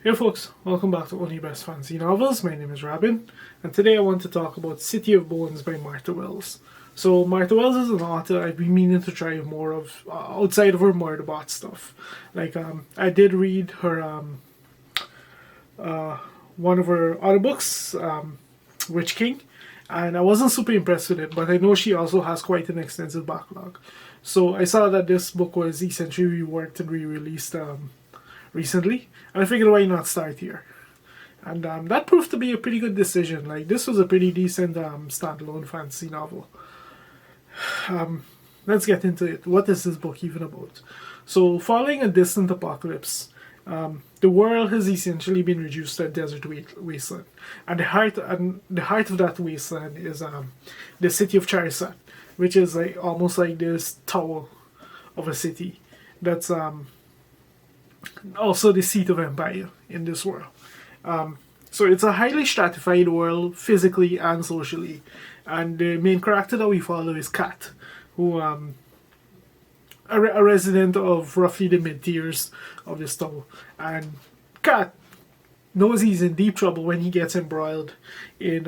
Hey folks, welcome back to Only Best Fantasy Novels. My name is Robin, and today I want to talk about City of Bones by Martha Wells. So Martha Wells is an author I've been meaning to try more of outside of her Murderbot stuff. I did read her one of her other books, Witch King, and I wasn't super impressed with it, but I know she also has quite an extensive backlog. So I saw that this book was essentially reworked and re-released recently, and I figured why not start here. And that proved to be a pretty good decision. Like, this was a pretty decent standalone fantasy novel. Let's get into it. What is this book even about? So, following a distant apocalypse, the world has essentially been reduced to a desert wasteland, and the heart of that wasteland is the city of Charizard, which is like almost like this tower of a city that's also the seat of empire in this world. So it's a highly stratified world physically and socially, and the main character that we follow is Kat, who a resident of roughly the mid tiers of this town, and Kat knows he's in deep trouble when he gets embroiled in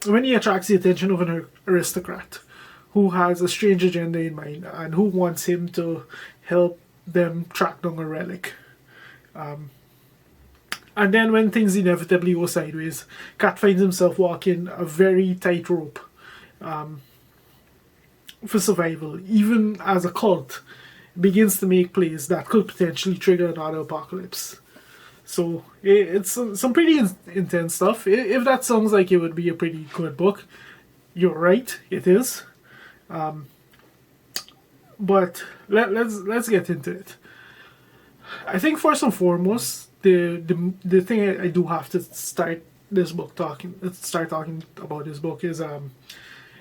when he attracts the attention of an aristocrat who has a strange agenda in mind and who wants him to help them track down a relic. And then when things inevitably go sideways, Kat finds himself walking a very tight rope for survival, even as a cult begins to make plays that could potentially trigger another apocalypse. So it's some pretty intense stuff. If that sounds like it would be a pretty good book, you're right, it is. But let's get into it. I think first and foremost, the thing I do have to start talking about this book is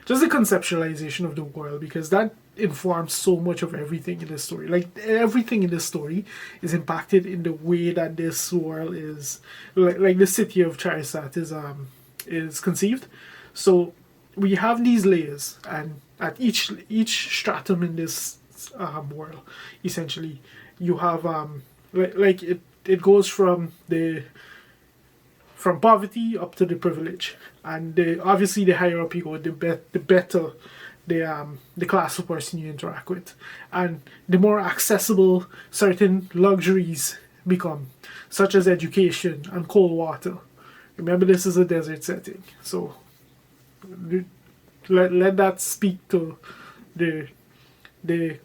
just the conceptualization of the world, because that informs so much of everything in this story. Like, everything in this story is impacted in the way that this world is, like the city of Charizard is conceived. So we have these layers, and at each stratum in this world, essentially, you have it goes from poverty up to the privilege, and obviously the higher up you go, the better the class of person you interact with, and the more accessible certain luxuries become, such as education and cold water. Remember, this is a desert setting, so let that speak to the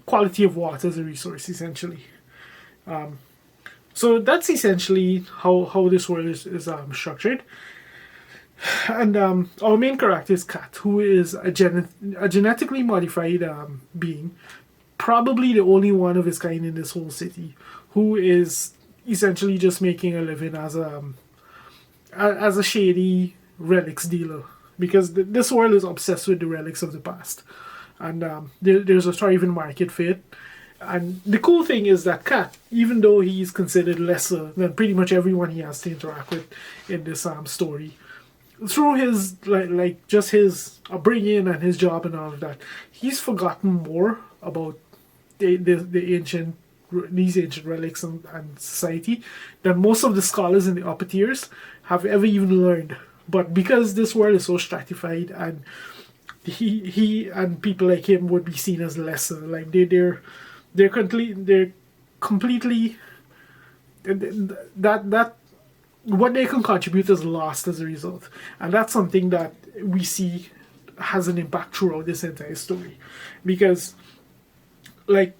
quality of water as a resource, essentially. So that's essentially how this world is structured. And our main character is Kat, who is a genetically modified being, probably the only one of his kind in this whole city, who is essentially just making a living as a shady relics dealer, because this world is obsessed with the relics of the past, and there's a thriving market for it. And the cool thing is that Kat, even though he's considered lesser than pretty much everyone he has to interact with in this story, through his just his upbringing and his job and all of that, he's forgotten more about the ancient relics and society than most of the scholars in the upper tiers have ever even learned. But because this world is so stratified, and he and people like him would be seen as lesser, like they're completely that what they can contribute is lost as a result, and that's something that we see has an impact throughout this entire story, because like,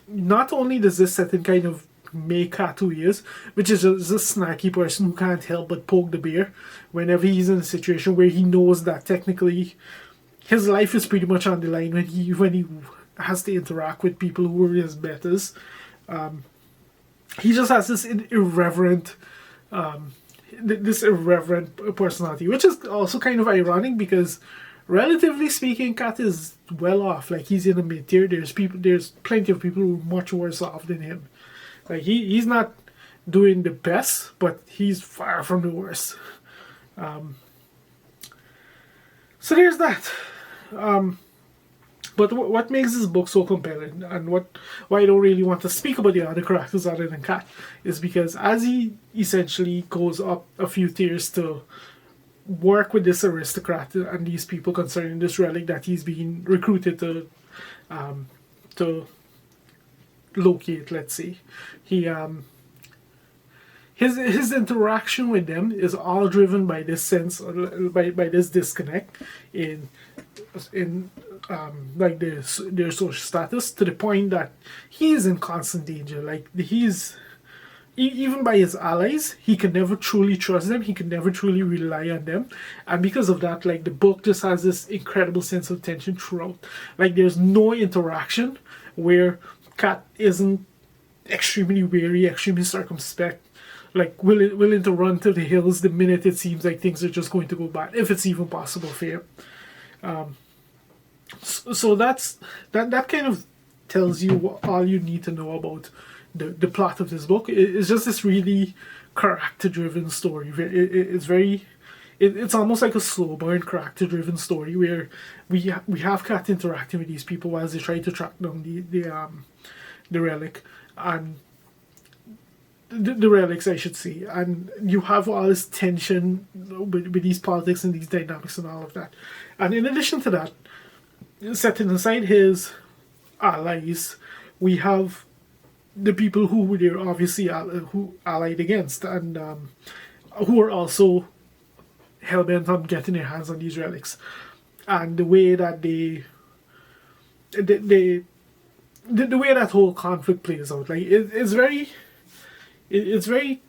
not only does this setting kind of make Kat who he is, which is just a snacky person who can't help but poke the bear whenever he's in a situation where he knows that technically his life is pretty much on the line when he has to interact with people who are his betters. He just has this irreverent personality, which is also kind of ironic because, relatively speaking, Kat is well off. Like, he's in the mid tier. There's plenty of people who are much worse off than him. Like, he's not doing the best, but he's far from the worst. So there's that. But what makes this book so compelling, and why I don't really want to speak about the other characters other than Kat, is because as he essentially goes up a few tiers to work with this aristocrat and these people concerning this relic that he's being recruited to locate, let's say, he his interaction with them is all driven by this sense, by this disconnect in like their social status, to the point that he's in constant danger. Like even by his allies, he can never truly trust them. He can never truly rely on them, and because of that, like the book just has this incredible sense of tension throughout. Like there's no interaction where Kat isn't extremely wary, extremely circumspect, like willing to run to the hills the minute it seems like things are just going to go bad, if it's even possible for him. So that kind of tells you all you need to know about the plot of this book. It's just this really character-driven story. It's almost like a slow burn character-driven story where we have Kat interacting with these people as they try to track down the relic, and the relics, I should say, and you have all this tension with these politics and these dynamics and all of that. And in addition to that, setting aside his allies, we have the people who they're obviously who allied against, and who are also hell-bent on getting their hands on these relics. And the way that the way that whole conflict plays out, like it's very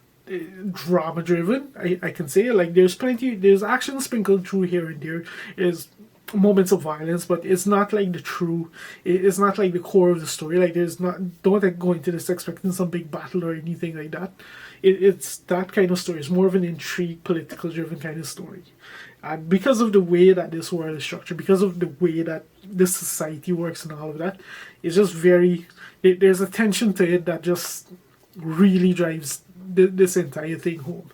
drama driven. I can say, like there's action sprinkled through here and there. There's moments of violence, but it's not like it's not like the core of the story. Like don't like go into this expecting some big battle or anything like that. It's that kind of story. It's more of an intrigue, political driven kind of story. And because of the way that this world is structured, because of the way that this society works and all of that, it's just there's a tension to it that just really drives this entire thing home.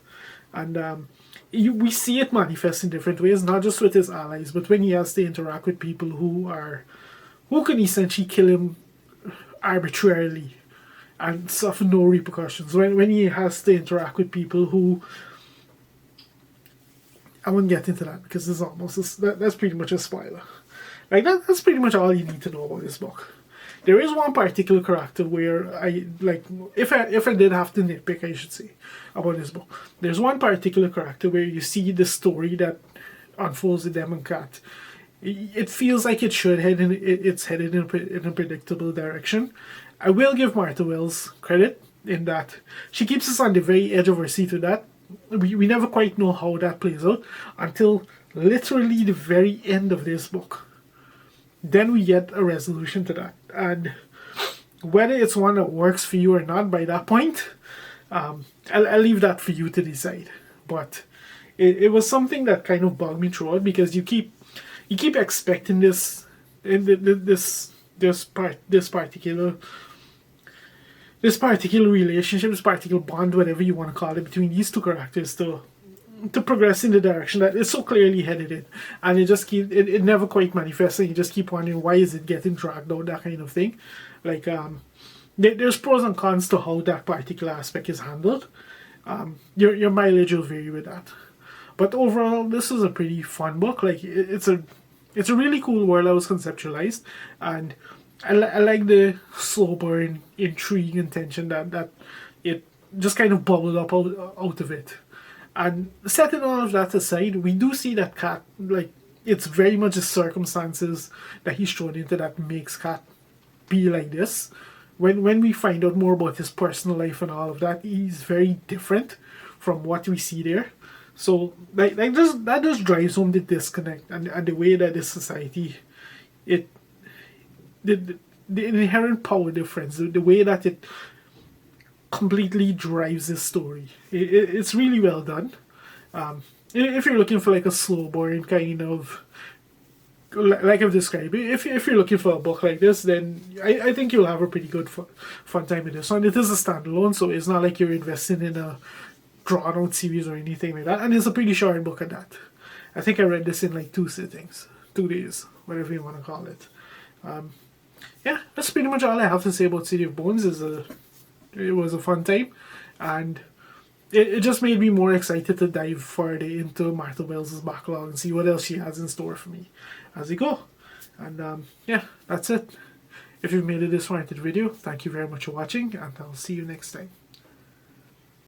And we see it manifest in different ways, not just with his allies, but when he has to interact with people who can essentially kill him arbitrarily and suffer no repercussions. When he has to interact with people who, I won't get into that because that's pretty much a spoiler. Like that's pretty much all you need to know about this book. There is one particular character where I like, if I did have to nitpick, I should say, about this book. There's one particular character where you see the story that unfolds with them and Kat. It feels like it's headed in a predictable direction. I will give Martha Wells credit in that she keeps us on the very edge of our seat with that. We never quite know how that plays out until literally the very end of this book. Then we get a resolution to that. And whether it's one that works for you or not by that point, I'll leave that for you to decide. But it was something that kind of bugged me throughout, because you keep expecting this particular relationship, this particular bond, whatever you want to call it, between these two characters to progress in the direction that it's so clearly headed in, and it never quite manifests, and you just keep wondering why is it getting dragged out, that kind of thing. Like there's pros and cons to how that particular aspect is handled. Your mileage will vary with that, but overall this is a pretty fun book. Like it's a really cool world that was conceptualized, and I like the slow burn intrigue and tension that it just kind of bubbled up out of it. And setting all of that aside, we do see that Kat, like, it's very much the circumstances that he's thrown into that makes Kat be like this. When we find out more about his personal life and all of that, he's very different from what we see there. So that just drives home the disconnect and the way that this society, the inherent power difference, the way that it completely drives this story. It's really well done. If you're looking for like a slow burn kind of, like I've described, if you're looking for a book like this, then I think you'll have a pretty good fun time with this one. It is a standalone, so it's not like you're investing in a drawn out series or anything like that, and it's a pretty short book at that. I think I read this in like 2 sittings, 2 days, whatever you want to call it. Yeah, that's pretty much all I have to say about City of Bones. It was a fun time, and it just made me more excited to dive further into Martha Wells' backlog and see what else she has in store for me as we go. And yeah, that's it. If you've made it this far into the video, thank you very much for watching, and I'll see you next time.